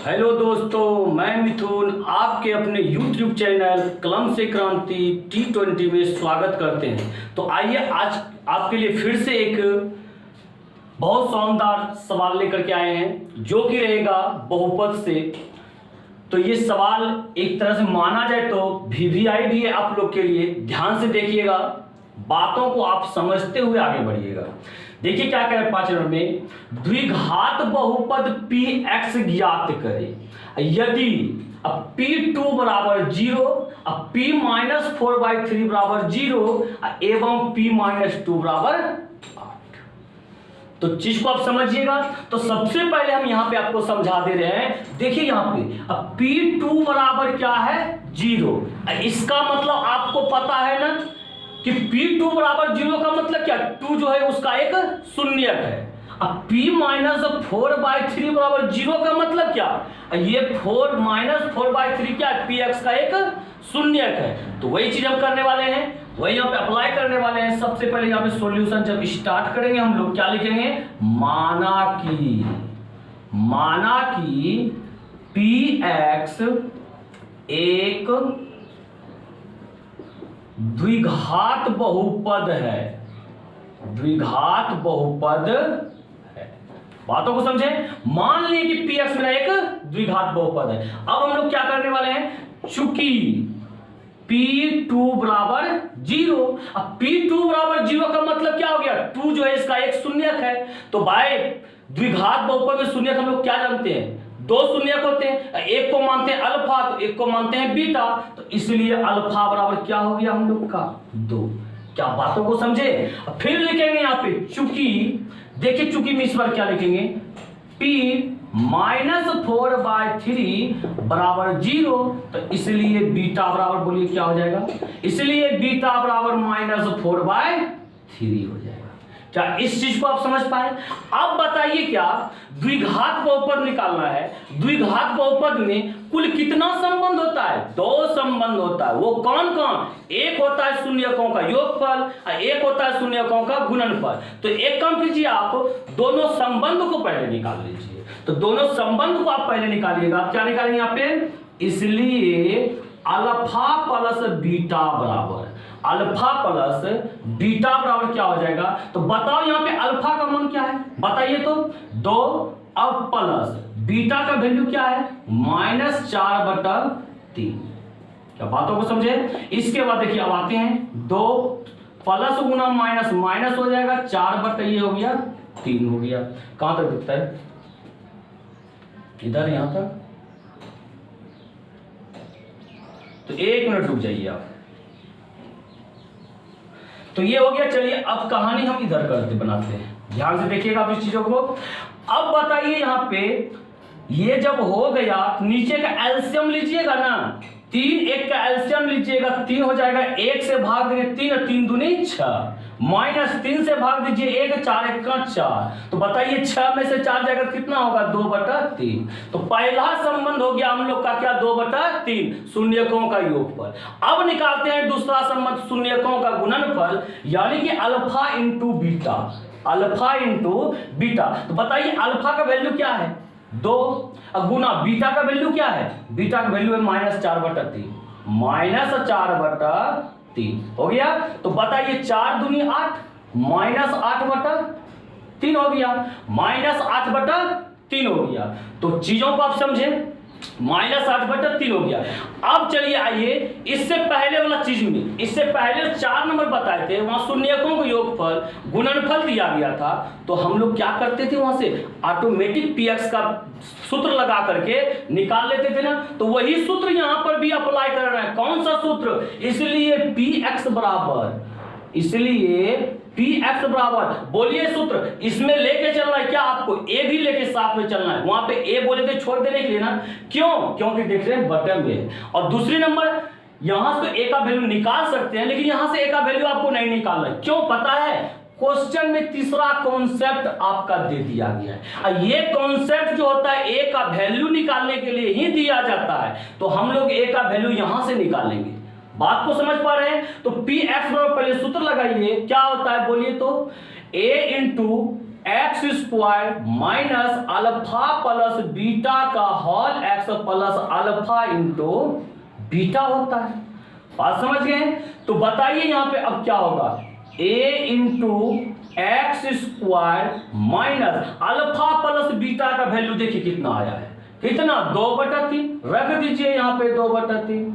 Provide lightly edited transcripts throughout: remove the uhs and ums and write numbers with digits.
Hello दोस्तों, मैं मिथुन आपके अपने YouTube चैनल कलम से क्रांति T20 में स्वागत करते हैं। तो आइए आज आपके लिए फिर से एक बहुत शानदार सवाल लेकर के आए हैं जो कि रहेगा बहुपद से। तो ये सवाल एक तरह से माना जाए तो VVI भी है आप लोग के लिए। ध्यान से देखिएगा, बातों को आप समझते हुए आगे बढ़िएगा। देखिए क्या कह रहे हैं 5 नंबर में, द्विघात बहुपद px ज्ञात करें यदि अब p2 बराबर 0, अब p माइनस 4/3 बराबर 0 एवं p माइनस 2 बराबर 8। तो चीज को आप समझिएगा। तो सबसे पहले हम यहां पे आपको समझा दे रहे हैं। देखिए यहां पे अब p2 बराबर क्या है 0। इसका मतलब आपको पता है ना कि p2 बराबर 0 का मतलब क्या, 2 जो है उसका एक शून्यक है। अब p माइनस 4/3 बराबर 0 का मतलब क्या, ये 4 माइनस 4/3 क्या है, px का एक शून्यक है। तो वही चीज हम करने वाले हैं, वही यहाँ पे अप्लाई करने वाले हैं। सबसे पहले यहाँ पे सॉल्यूशन जब स्टार्ट करेंगे हम लोग क्या लिखेंगे, माना कि px एक द्विघात बहुपद है, द्विघात बहुपद है। बातों को समझे। मान लिए कि px मेरा एक द्विघात बहुपद है। अब हम लोग क्या करने वाले हैं, चूंकि p2 बराबर 0, अब p2 बराबर 0 का मतलब क्या हो गया, 2 जो है इसका एक शून्यक है। तो भाई द्विघात बहुपद में शून्यक हम लोग क्या जानते हैं, 2 शून्यक होते हैं, एक को मानते हैं अल्फा तो एक को मानते हैं बीटा। तो इसलिए अल्फा बराबर क्या हो गया हम लोग का 2। क्या बातों को समझे। फिर लिखेंगे यहाँ पे चूंकि, देखिए चूंकि में इस बार क्या लिखेंगे, p माइनस 4/3 बराबर 0। तो इसलिए बीटा बराबर बोलिए क्या हो जाएगा, इसलिए बीटा बराबर माइनस 4/3 हो जाएगा। क्या इस चीज को आप समझ पाए। अब बताइए क्या द्विघात बहुपद निकालना है। द्विघात बहुपद में कुल कितना संबंध होता है, 2 संबंध होता है। वो कौन कौन, एक होता है शून्यकों का योगफल और एक होता है शून्यकों का गुणनफल। तो एक काम कीजिए, आप दोनों संबंध को पहले निकाल लीजिए। तो दोनों संबंध को आप पहले निकालिएगा। आप क्या निकालेंगे यहाँ पे, इसलिए अल्फा प्लस बीटा बराबर, अल्फा प्लस बीटा बराबर क्या हो जाएगा। तो बताओ यहाँ पे अल्फा का मान क्या है, बताइए तो 2। अब प्लस बीटा का वैल्यू क्या है, -4/3। क्या बातों को समझे। इसके बाद देखिए अब आते हैं 2 प्लस गुना माइनस माइनस हो जाएगा, 4/, ये हो गया 3 हो गया। कहां तक दिखता है, इधर यहां तक। तो 1 मिनट रुक जाइए आप। तो ये हो गया। चलिए अब कहानी हम इधर करते बनाते हैं, ध्यान से देखिएगा आप इस चीजों को। अब बताइए यहाँ पे ये जब हो गया, नीचे का एलसीएम लीजिएगा ना, 3 1 का एलसीएम लीजिएगा, 3 हो जाएगा, 1 से भाग देंगे 3, 3 दूनी 6, माइनस 3 से भाग दीजिए 1, 4 1 का 4। तो बताइए 6 में से 4 जाएगा कितना होगा, 2/3। तो पहला संबंध हो गया हम लोग का क्या, 2/3 शून्यकों का योगफल। अब निकालते हैं दूसरा संबंध, शून्यकों का गुणनफल, यानी कि alpha into beta, alpha into beta. तो बताइए अल्फा का वैल्यू क्या है 2, गुना बीटा का वैल्यू क्या है, बीटा का वैल्यू है -4/3, -4/3 हो गया। तो बताइए 4 दूनी 8, -8/3 हो गया, -8/3 हो गया। तो चीजों को आप समझे, -8/3 हो गया। अब चलिए आइए इससे पहले वाला चीज में, इससे पहले 4 नंबर बताए थे, वहां शून्यकों को योगफल गुणनफल दिया गया था। तो हम लोग क्या करते थे, वहां से ऑटोमेटिक px का सूत्र लगा करके निकाल लेते थे ना। तो वही सूत्र यहां पर भी अप्लाई कर रहे हैं। कौन सा सूत्र, इसलिए px बराबर, इसलिए px बराबर, बोलिए सूत्र, इसमें लेके चलना है क्या आपको, a भी लेके साथ में चलना है। वहां पे a बोले थे छोड़ देने के लिए ना, क्यों, क्योंकि देख रहे हैं बटन में। और दूसरी नंबर यहां से a का वैल्यू निकाल सकते हैं, लेकिन यहां से a का वैल्यू आपको नहीं निकालना है। क्यों पता है, क्वेश्चन में तीसरा कॉन्सेप्ट आपका दे दिया गया है। और ये कॉन्सेप्ट जो होता है a का वैल्यू निकालने के लिए ही दिया जाता है। तो हम लोग a का वैल्यू यहां से निकालेंगे। बात को समझ पा रहे हैं। तो px पहले सूत्र लगाइए, क्या होता है बोलिए तो, a into x square minus alpha plus beta का whole x plus alpha into beta होता है। बात समझ गए? तो बताइए यहां पे अब क्या होगा, a into x square minus alpha plus beta का वैल्यू देखिए कितना आया है, कितना 2/3, रख दीजिए यहां पे 2/3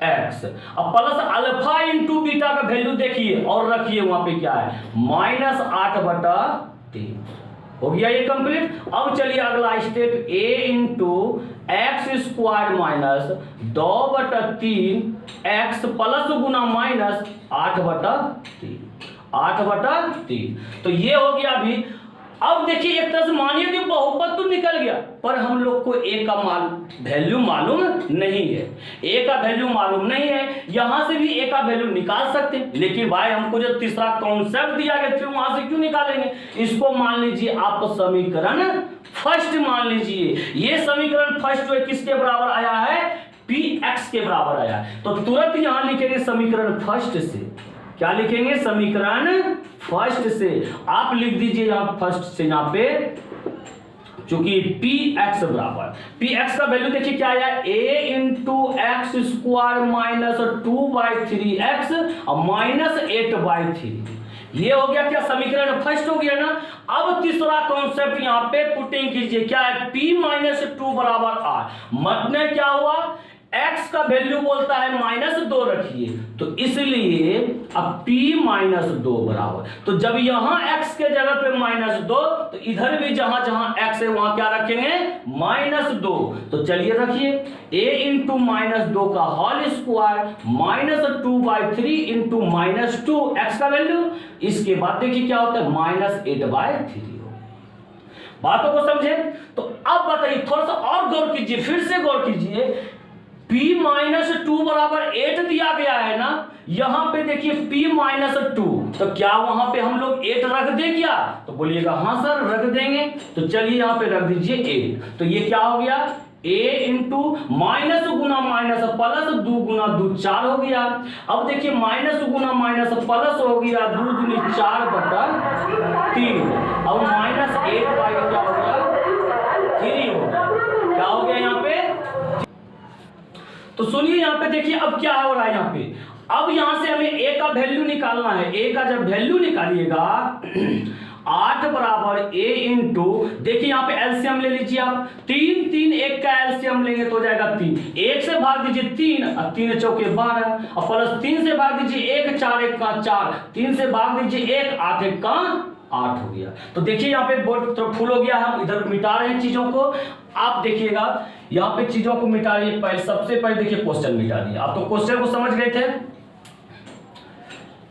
एक्स, अब प्लस अल्फा इंटू बीटा का वैल्यू देखिए और रखिए वहां पे क्या है -8/3 हो गया ये कंप्लीट। अब चलिए अगला step, a into x square minus 2/3 x plus Guna minus 8/3 तो ये हो गया अभी। अब देखिए एक तरह से मानिए कि बहुपद तो निकल गया, पर हम लोग को a का वैल्यू मालूम नहीं है, a का वैल्यू मालूम नहीं है। यहां से भी a का वैल्यू निकाल सकते हैं, लेकिन भाई हमको जो तीसरा कॉन्सेप्ट दिया गया फिर वहां से क्यों निकालेंगे। इसको मान लीजिए आप समीकरण फर्स्ट मान लीजिए, ये समीकरण फर्स्ट जो है किसके बराबर आया है, px के बराबर आया है। तो तुरंत यहां लिखेंगे समीकरण फर्स्ट से, क्या लिखेंगे, समीकरण फर्स्ट से। आप लिख दीजिए यहां फर्स्ट से, यहां पे चूंकि px बराबर, px का वैल्यू देखिए क्या आया, a into x square minus 2/3x और माइनस 8/3। ये हो गया क्या, समीकरण फर्स्ट हो गया ना। अब तीसरा कॉन्सेप्ट यहां पे पुटिंग कीजिए, क्या है, p-2 बराबर r, मतलब क्या हुआ, x का वैल्यू बोलता है -2 रखिए, तो इसलिए अब p-2 बराबर, तो जब यहां x के जगह पे -2 तो इधर भी जहां जहां x है वहां क्या रखेंगे, -2। तो चलिए रखिए a इंटू -2 का होल स्क्वायर -2/3 इंटू -2 x का वैल्यू, इसके बाद देखिए क्या होता है -8/3। बातों को समझे? तो अब बताइए, थोड़ा सा और गौर कीजिए, फिर से गौर कीजिए, p-2 बराबर 8 दिया गया है ना, यहां पे देखिए p-2, तो क्या वहां पे हम लोग 8 रख दें क्या, तो बोलिएगा हाँ सर रख देंगे। तो चलिए यहां पे रख दीजिए 8, तो ये क्या हो गया, a into minus Guna minus plus 2 गुना 2 4 हो गया। अब देखिए माइनस गुना माइनस प्लस हो गया 2 दूनी 4/3, अब -8 बाई क्या हो गया 3 हो गया, क्या हो गया यहाँ पे। तो सुनिए यहां पे देखिए अब क्या हो रहा है यहाँ पे, अब यहां से हमें a का वैल्यू निकालना है। a का जब वैल्यू निकालिएगा 8 बराबर a इंटू, देखिए यहाँ पे एलसीएम ले लीजिए आप, 3 1 का एलसीएम लेंगे तो हो जाएगा 3, 1 से भाग दीजिए 3 और 3 चौके 12 और प्लस 3 से भाग दीजिए 1 4 1 का 4, 3 से भाग दीजिए 1 8 1 का 8 हो गया। तो देखिए यहाँ पे बोर्ड तो फुल हो गया, हम इधर मिटा रहे हैं चीजों को। आप देखिएगा यहाँ पे चीजों को मिटा रही है, पहले सबसे पहले देखिए क्वेश्चन मिटा दिए। आप तो क्वेश्चन को समझ गए थे,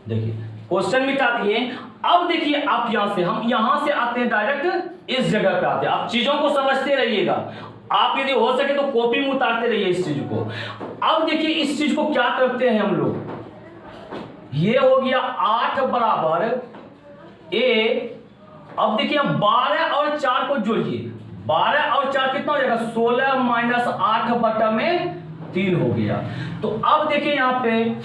देखिए क्वेश्चन मिटा दिए। अब देखिए आप हम यहां से आते हैं डायरेक्ट इस जगह पे आते हैं। आप चीजों को समझते रहिएगा, आप यदि हो सके तो कॉपी में उतारते रहिए इस चीज को। अब देखिए इस चीज को क्या करते हैं हम लोग, ये हो गया 8 बराबर a, अब देखिए 12 और 4 को जोड़िए, 12 और 4 कितना हो जाएगा 16 माइनस 8/3 हो गया। तो अब देखिए यहाँ पे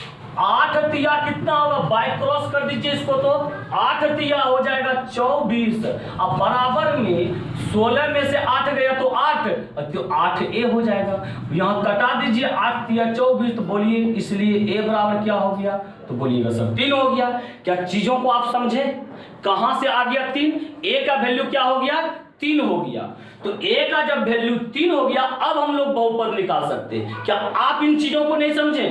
8 तिया कितना होगा, बाय क्रॉस कर दीजिए इसको, तो 8 तिया हो जाएगा 24, अब बराबर में 16 में से 8 गया तो 8, तो 8a हो जाएगा। यहाँ कटा दीजिए 8 तिया 24, तो बोलिए इसलिए a बराबर क्या हो गया, तो बोलिएगा सर 3 हो गया। क्या चीजों को आप समझे, कहां से आ गया 3, a का वैल्यू क्या हो गया 3 हो गया। तो a का जब वैल्यू 3 हो गया, अब हम लोग बहुपद निकाल सकते हैं। क्या आप इन चीजों को नहीं समझे,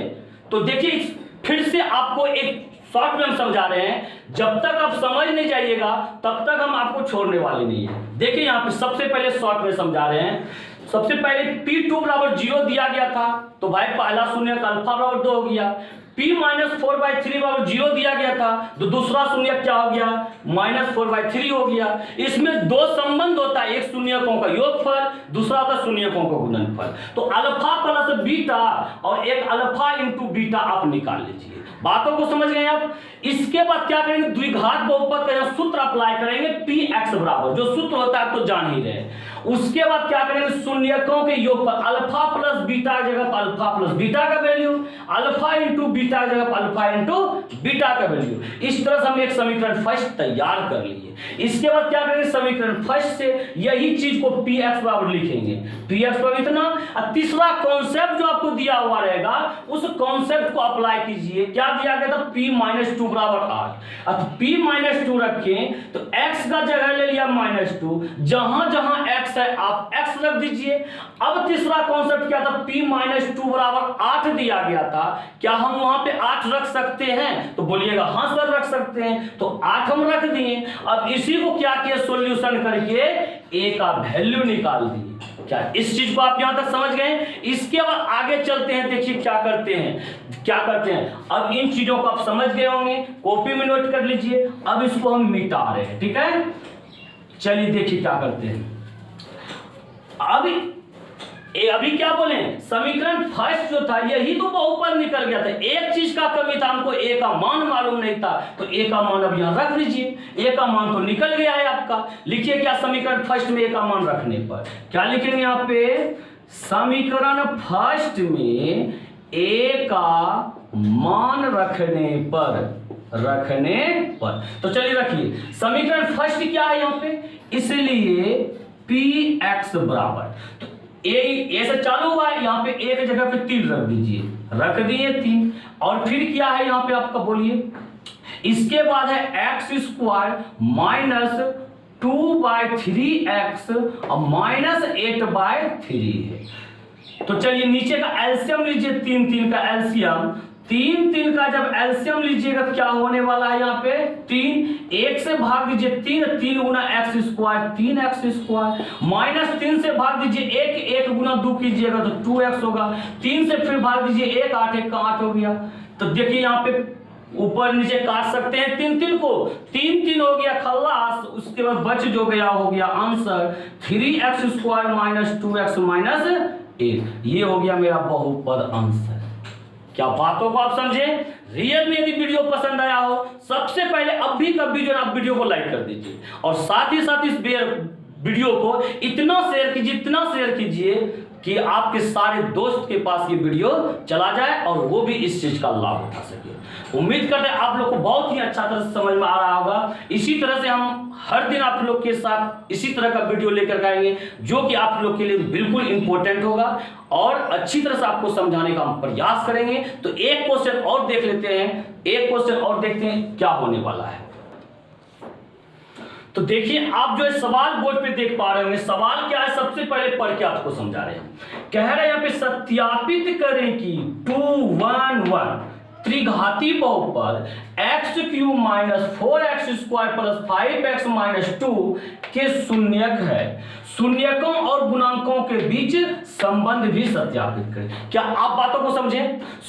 तो देखिए फिर से आपको एक शॉर्ट में हम समझा रहे हैं, जब तक आप समझ नहीं जाइएगा तब तक हम आपको छोड़ने वाले नहीं है। देखिए यहाँ पे सबसे पहले शॉर्ट में समझा रहे हैं। सबसे पहले p2 बराबर 0 दिया गया था, तो भाई पहला शून्य का अल्फा बराबर 2 हो गया। p-4/3 बराबर 0 दिया गया था, तो दूसरा शून्य क्या हो गया -4/3 हो गया। इसमें दो संबंध होता है, एक शून्यकों का योगफल, दूसरा होता है शून्यकों का गुणनफल। तो अल्फा प्लस बीटा और एक अल्फा इंटू बीटा आप निकाल लीजिए। बातों को समझ गए आप। इसके बाद क्या करेंगे, द्विघात बहुपद का सूत्र अप्लाई करेंगे, px बराबर, जो सूत्र होता है आप तो जान ही रहे। उसके बाद क्या करेंगे, शून्यकों के योग पर अल्फा प्लस बीटा की जगह पर अल्फा प्लस बीटा का वैल्यू, अल्फा इंटू बीटा की जगह पर अल्फा इंटू बीटा का वैल्यू। इस तरह से हम एक समीकरण फर्स्ट तैयार कर लिए। इसके बाद क्या करेंगे, समीकरण फर्स्ट से यही चीज को पी एक्स बराबर लिखेंगे, पी एक्स बराबर इतना। और तीसरा कॉन्सेप्ट जो आपको दिया हुआ रहेगा उस कॉन्सेप्ट को अप्लाई कीजिए। क्या दिया गया था, p माइनस टू बराबर 8। अब p माइनस टू रखें तो x का जगह ले लिया -2, जहां जहां x है आप x रख दीजिए। अब तीसरा कॉन्सेप्ट क्या था, p माइनस टू बराबर 8 दिया गया था, क्या हम वहां पे 8 रख सकते हैं, तो बोलिएगा हाँ सर रख सकते हैं, तो 8 हम रख दिए। अब इसी को क्या किया, सॉल्यूशन करके a का वैल्यू निकाल दिए। क्या इस चीज को आप यहां तक समझ गए? इसके बाद आगे चलते हैं, देखिए क्या करते हैं। अब इन चीजों को आप समझ गए होंगे, कॉपी में नोट कर लीजिए। अब इसको हम मिटा रहे हैं, ठीक है। चलिए देखिए क्या करते हैं। अभी क्या बोले, समीकरण फर्स्ट जो था यही तो बहुपद निकल गया था। एक चीज का कमी था, हमको ए का मान मालूम नहीं था, तो ए का मान अब यहां रख दीजिए। ए का मान तो निकल गया है आपका। लिखिए क्या, समीकरण फर्स्ट में ए का मान रखने पर क्या लिखेंगे यहाँ पे, समीकरण फर्स्ट में ए का मान रखने पर तो चलिए रखिए, समीकरण फर्स्ट क्या है यहाँ पे, इसलिए पी एक्स बराबर, तो ए से चालू हुआ है, यहाँ पे ए की जगह पे 3 रख दीजिए, रख दिए 3। और फिर क्या है यहाँ पे आपका, बोलिए। इसके बाद है एक्स स्क्वायर माइनस 2/3x और माइनस 8/3 है। तो चलिए नीचे का एलसीएम लीजिए, 3 का एलसीएम, 3 का जब एलसीएम लीजिएगा तो क्या होने वाला है यहाँ पे, 3 1 से भाग दीजिए 3 गुना एक्स स्क्वायर 3x स्क्वायर, -3 से भाग दीजिए 1 गुना 2 कीजिएगा तो 2x होगा, 3 से फिर भाग दीजिए 1 8 का 8 हो गया। तो देखिए यहाँ पे ऊपर नीचे काट सकते हैं 3 को, 3 हो गया खल्लास। उसके बाद बच जो गया हो गया answer 3x square minus 2x minus 8। ये हो गया मेरा बहुपद आंसर। क्या बातों को आप समझे? रियल में यदि वीडियो पसंद आया हो, सबसे पहले अभी कभी जो आप वीडियो को लाइक कर दीजिए और साथ ही साथ इस वीडियो को इतना शेयर कीजिए कि आपके सारे दोस्त के पास ये वीडियो चला जाए और वो भी इस चीज का लाभ उठा सके। उम्मीद करते हैं आप लोग को बहुत ही अच्छा तरह से समझ में आ रहा होगा। इसी तरह से हम हर दिन आप लोग के साथ इसी तरह का वीडियो लेकर आएंगे जो कि आप लोग के लिए बिल्कुल इंपॉर्टेंट होगा और अच्छी तरह से आपको समझाने का हम प्रयास करेंगे। तो एक क्वेश्चन और देख लेते हैं, क्या होने वाला है। तो देखिए आप जो है सवाल बोर्ड पे देख पा रहे होंगे। सवाल क्या है, सबसे पहले पढ़ के आपको समझा रहे हैं। कह रहे हैं यहाँ पे सत्यापित करें कि 211 त्रिघाती बहुपद x³ minus 4x square plus 5x minus 2 के शून्यक है। शून्यकों और गुणांकों के बीच संबंध भी सत्यापित करें। क्या आप बातों को समझे?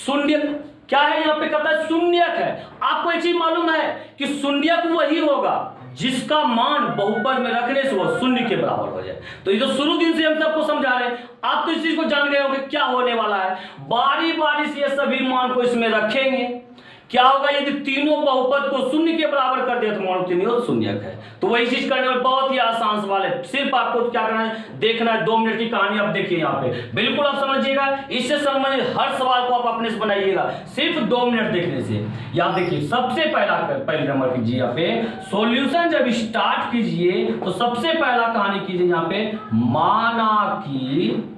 शून्यक क्या है यहाँ पे, कहता है शून्यक है। आपको एक चीज मालूम है कि शून्यक वही होगा जिसका मान बहुपद में रखने से वो शून्य के बराबर हो जाए। तो ये तो शुरू दिन से हम सबको समझा रहे हैं, आप तो इस चीज को जान गए होंगे क्या होने वाला है। बारी बारी से ये सभी मान को इसमें रखेंगे। क्या होगा, यदि तीनों बहुपद को शून्य के बराबर कर दिया तो मान तीनों शून्यक है। तो वही चीज करने में बहुत ही आसान सवाल है। सिर्फ आपको क्या करना है, देखना है। 2 मिनट की कहानी आप देखिए यहाँ पे, बिल्कुल आप समझिएगा। इससे संबंधित हर सवाल को आप अपने से बनाइएगा सिर्फ 2 मिनट देखने से। यहाँ देखिए सबसे पहले नंबर कीजिए यहाँ पे सॉल्यूशन जब स्टार्ट कीजिए तो सबसे पहला कहानी कीजिए यहाँ पे, माना कि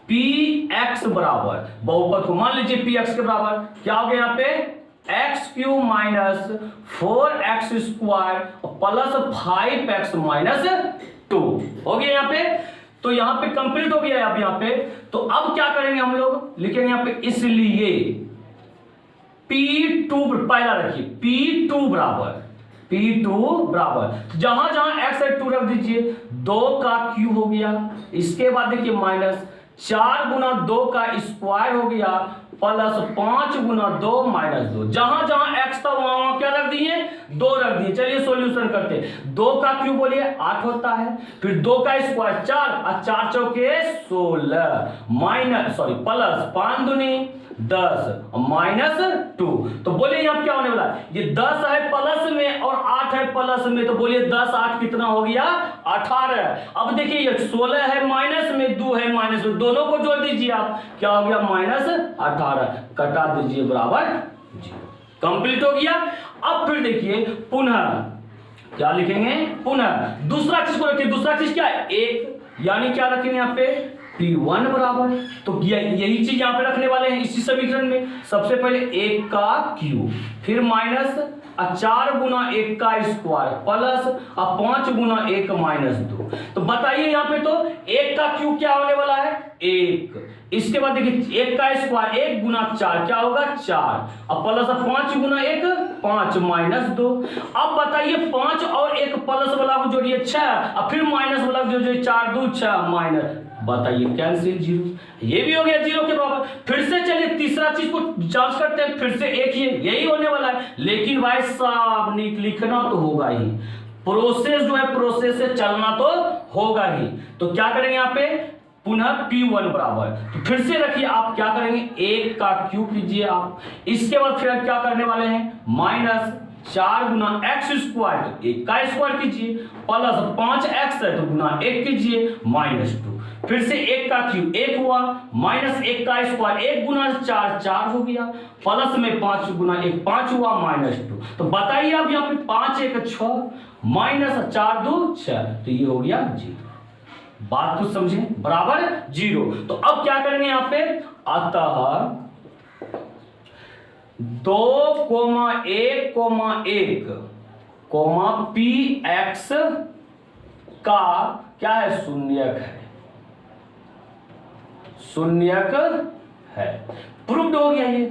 px बराबर बहुपद को मान लीजिए px के बराबर क्या हो गया यहाँ पे x³ minus 4x square plus 5x minus 2 हो गया यहाँ पे। तो यहाँ पे कंप्लीट हो गया अब यहाँ पे। तो अब क्या करेंगे हम लोग, लिखेंगे यहाँ पे इसलिए p2 पहला रखिए p2 बराबर जहां जहां x है 2 रख दीजिए, 2 का क्यूब हो गया। इसके बाद देखिए माइनस 4 गुना 2 का स्क्वायर हो गया प्लस 5 गुना 2 माइनस 2। जहां जहां x था वहां वहां क्या रख दिए, 2 रख दिए। चलिए सॉल्यूशन करते हैं। 2 का क्यूब बोलिए 8 होता है, फिर 2 का स्क्वायर 4 और 4 चौके 16 माइनस प्लस 5 दूनी 10 माइनस 2। तो बोलिए यहाँ क्या होने वाला है, ये 10 है प्लस में और 8 है प्लस में, तो बोलिए 10 8 कितना हो गया 18। अब देखिए ये 16 है माइनस में, 2 है माइनस में, दोनों को जोड़ दीजिए आप, क्या हो गया माइनस 18, कटा दीजिए बराबर 0। कंप्लीट हो गया। अब फिर देखिए पुनः क्या लिखेंगे, पुनः दूसरा चीज को रखिए। दूसरा चीज क्या है 1, यानी क्या रखेंगे यहाँ पे P1 बराबर, तो यही चीज यहाँ पे रखने वाले हैं इसी समीकरण में। सबसे पहले 1 का क्यूब, फिर माइनस 4 गुना 1 का स्क्वायर प्लस 5 गुना 1 माइनस 2। तो बताइए यहाँ पे तो 1 का क्यूब क्या होने वाला है 1, इसके बाद देखिए 1 का स्क्वायर 1 गुना 4 क्या होगा 4, अब प्लस 5 गुना 1 5 माइनस 2। अब बताइए 5 और 1 प्लस वाला को जोड़िए 6, अब फिर माइनस वाला को जोड़िए 4 2 6 माइनस, बताइए कैंसिल 0, ये भी हो गया 0 के बराबर। फिर से चलिए तीसरा चीज को जांच करते हैं, फिर से एक ही यही होने वाला है, लेकिन भाई साहब लिखना तो होगा ही, प्रोसेस जो है प्रोसेस से चलना तो होगा ही। तो क्या करेंगे यहाँ पे पुनः P1 बराबर, तो फिर से रखिए आप क्या करेंगे 1 का क्यूब कीजिए आप, इसके बाद फिर क्या करने वाले हैं माइनस 4 गुना एक्स स्क्वायर, तो 1 का स्क्वायर कीजिए, प्लस 5x है तो गुना 1 कीजिए माइनस 2, फिर से 1 का क्यूब 1 हुआ, माइनस 1 का स्क्वायर 1 गुना 4 4 हो गया, प्लस में 5 गुना 1 5 हुआ माइनस 2। तो बताइए अब यहाँ पे 5 1 6 माइनस 4 2 6, तो ये हो गया 0। बात कुछ समझे बराबर 0। तो अब क्या करेंगे यहाँ पे, अतः 2,1,1 px का क्या है शून्यक है, शून्यक है। प्रूव्ड हो गया। ये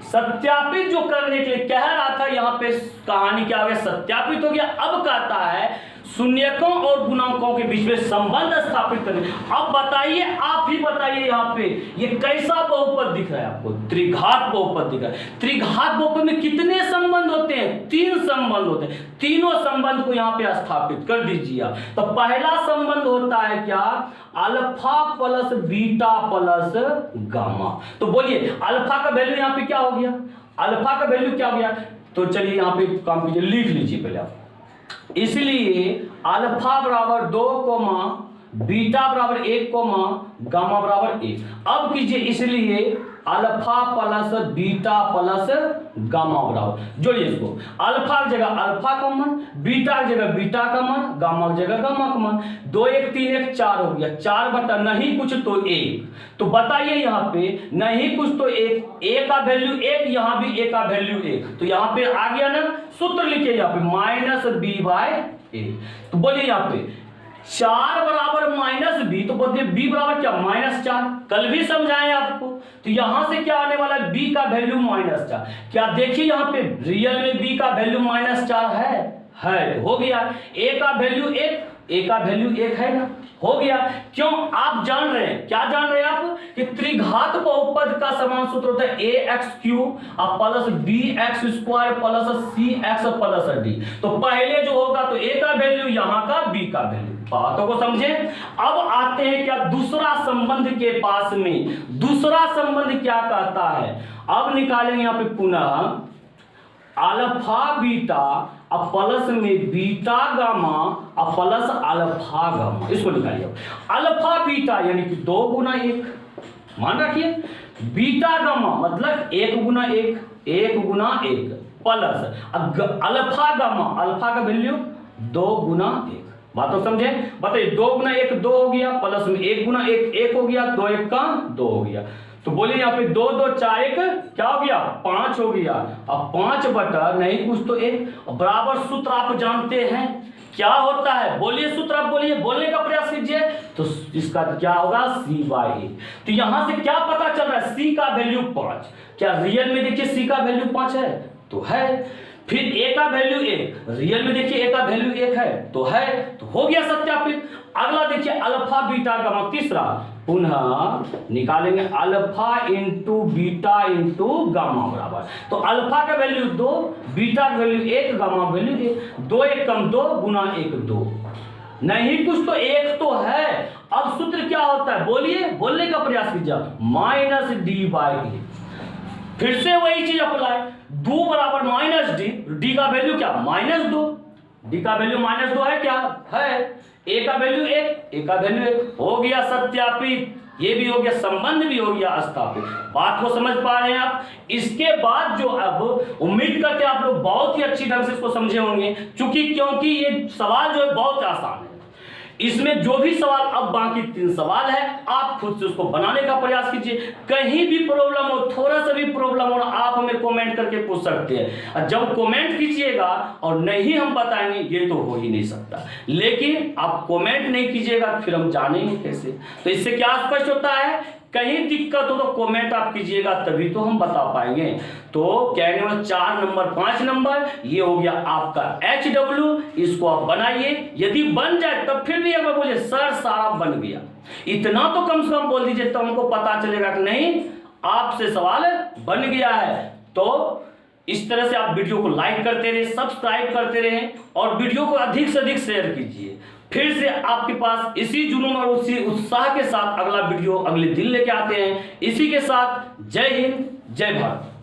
सत्यापित जो करने के लिए कह रहा था यहां पे कहानी क्या हो गया, सत्यापित हो गया। अब कहता है शून्यकों और गुणांकों के बीच में संबंध स्थापित करने। अब बताइए, आप ही बताइए यहाँ पे ये कैसा बहुपद दिख रहा है आपको, त्रिघात बहुपद दिख रहा है। त्रिघात बहुपद में कितने संबंध होते हैं, 3 संबंध होते हैं। तीनों संबंध को यहाँ पे स्थापित कर दीजिए आप। तो पहला संबंध होता है क्या, alpha plus beta plus gamma. तो बोलिए अल्फा का वैल्यू यहाँ पे क्या हो गया, अल्फा का वैल्यू क्या हो गया, तो चलिए यहाँ पे काम कीजिए, लिख लीजिए पहले आप। इसलिए अल्फा बराबर 2, बीटा बराबर 1, गामा बराबर 1। अब कीजिए, इसलिए alpha plus beta plus gamma बराबर, जोड़िए इसको, अल्फा की जगह अल्फा का मान, बीटा की जगह बीटा का मान, गामा की जगह गामा का मान। 2 1 3 1 4 हो गया, 4 बटा नहीं कुछ तो 1। तो बताइए यहाँ पे नहीं कुछ तो 1, a का वैल्यू 1, यहाँ भी a का वैल्यू 1, तो यहाँ पे आ गया ना। सूत्र लिखिए यहाँ पे माइनस b/a। तो बोलिए यहाँ पे 4 बराबर माइनस बी, तो बोलिए b बराबर क्या माइनस 4। कल भी समझाएं आपको। तो यहां से क्या आने वाला है, b का वैल्यू -4। क्या देखिए यहाँ पे रियल में b का वैल्यू -4 है, तो हो गया। a का वैल्यू 1, a का वैल्यू 1 है ना, हो गया। क्यों, आप जान रहे हैं, क्या जान रहे हैं आप कि त्रिघात बहुपद का समान सूत्र होता है ax³ plus bx² plus cx plus d। तो पहले जो होगा तो a का वैल्यू, यहाँ का b का वैल्यू। बातों को समझे। अब आते हैं क्या दूसरा संबंध के पास में। दूसरा संबंध क्या कहता है, अब निकालेंगे यहाँ पे पुनः अल्फा बीटा अब प्लस में बीटा गामा अब प्लस अल्फा गामा, इसको निकालिए। अल्फा बीटा यानी कि 2 गुना 1, मान रखिए, बीटा गामा मतलब 1 गुना 1, 1 गुना 1 प्लस अल्फा गामा, अल्फा का वैल्यू 2 गुना 1। बात तो समझे, बताइए 2 गुना 1 2 हो गया, प्लस में 1 गुना 1 1 हो गया, 2 1 का 2 हो गया। तो बोलिए यहाँ पे 2 2 4 1 क्या हो गया 5 हो गया। अब 5 बटा नहीं कुछ तो 1 बराबर सूत्र आप जानते हैं क्या होता है, बोलिए सूत्र आप बोलिए, बोलने का प्रयास कीजिए। तो इसका क्या होगा c/a। तो यहां से क्या पता चल रहा है, c का वैल्यू 5। क्या रियल में देखिए c का वैल्यू 5 है, तो है। फिर a का वैल्यू 1, रियल में देखिए a का वैल्यू 1 है, तो है, तो हो गया सत्यापित। अगला देखिए अल्फा बीटा गामा, तीसरा पुनः निकालेंगे alpha into beta into gamma बराबर, तो अल्फा का वैल्यू 2, बीटा का वैल्यू 1, गामा का वैल्यू 1, 2 1 कम 2 गुना 1 2, नहीं कुछ तो 1 तो है। अब सूत्र क्या होता है बोलिए, बोलने का प्रयास कीजिए, माइनस डी बाई ए। फिर से वही चीज अप्लाई, 2 बराबर माइनस डी, डी का वैल्यू क्या -2, डी का वैल्यू -2 है क्या है, ए का वैल्यू 1, ए का वैल्यू 1, हो गया सत्यापित, ये भी हो गया, संबंध भी हो गया स्थापित। बात को समझ पा रहे हैं आप। इसके बाद जो अब उम्मीद करते हैं आप लोग बहुत ही अच्छी ढंग से इसको समझे होंगे, क्योंकि ये सवाल जो है बहुत आसान है। इसमें जो भी सवाल, अब बाकी 3 सवाल है, आप खुद से उसको बनाने का प्रयास कीजिए। कहीं भी प्रॉब्लम हो, थोड़ा सा भी प्रॉब्लम हो, आप हमें कमेंट करके पूछ सकते हैं। जब कमेंट कीजिएगा और नहीं हम बताएंगे, ये तो हो ही नहीं सकता। लेकिन आप कमेंट नहीं कीजिएगा, फिर हम जानेंगे कैसे। तो इससे क्या स्पष्ट होता है, कहीं दिक्कत हो तो कमेंट आप कीजिएगा, तभी तो हम बता पाएंगे। तो क्या नंबर 4 नंबर 5 नंबर, ये हो गया आपका HW। इसको आप बनाइए, यदि बन जाए तब फिर भी अगर बोलिए सर सारा बन गया, इतना तो कम से कम बोल दीजिए, तो हमको पता चलेगा कि नहीं आपसे सवाल बन गया है। तो इस तरह से आप वीडियो को लाइक करते रहे, सब्सक्राइब करते रहे और वीडियो को अधिक से अधिक शेयर कीजिए। फिर से आपके पास इसी जुनून और उसी उत्साह के साथ अगला वीडियो अगले दिन लेके आते हैं। इसी के साथ जय हिंद, जय भारत।